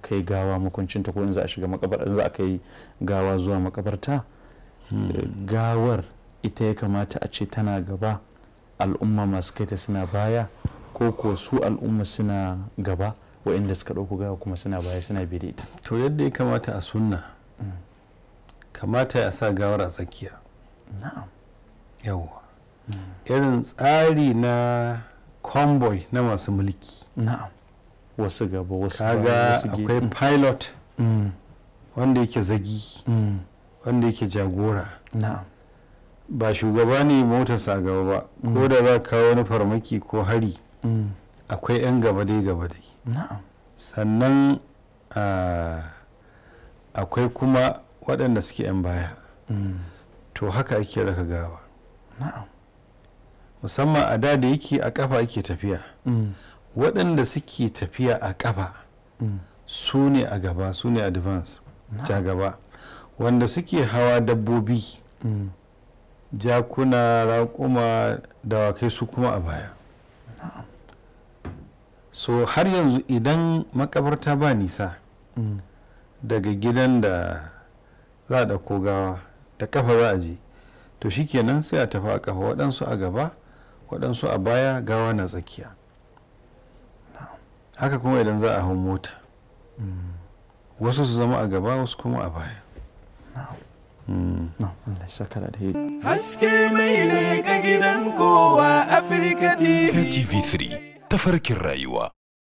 kai gawa makuncinta ko in za a shiga makabarta, za a kai gawa zuwa makabarta, gawar ita ya kamata a ce tana gaba, al'umma masu kai ta suna baya, ko su al'umma suna gaba waɗanda suka ɗauko gawa kuma suna baya suna bi da ita? To yadda ya kamata a sunna, kamata ya sa gawar a tsakiya. Na'am. Yawwa. Irin tsari na convoy na masu mulki. Na'am. Wasu gaba wasu kaga akwai pilot wanda yake zagi, wanda yake jagora. Na'am. Ba shugaba ne motarsa a gaba ba, ko da za ka kawo wani farmaki ko hari, akwai 'yan gaba dai. Na'am. Sannan akwai kuma waɗanda suke 'yan baya. To haka ake raka gawa. Na'am. Musamman a da yake a kafa ake tafiya. Waɗanda suke tafiya a kafa su ne a gaba, su ne advance, ja gaba. Wanda suke hawa dabbobi, jakuna, raƙuma, dawakai, su kuma a baya. So har yanzu idan makabarta ba nisa daga gidan da za a ɗauko gawa, da kafa za a je, to shikenan sai a tafi a kafa, waɗansu a gaba waɗansu a baya, gawa na tsakiya. Haka kuma idan za a hau mota, wasu su zama a gaba wasu kuma a baya. Haske mai ne ga gidan kowa Afirka TV. TV3 tafarkin rayuwa.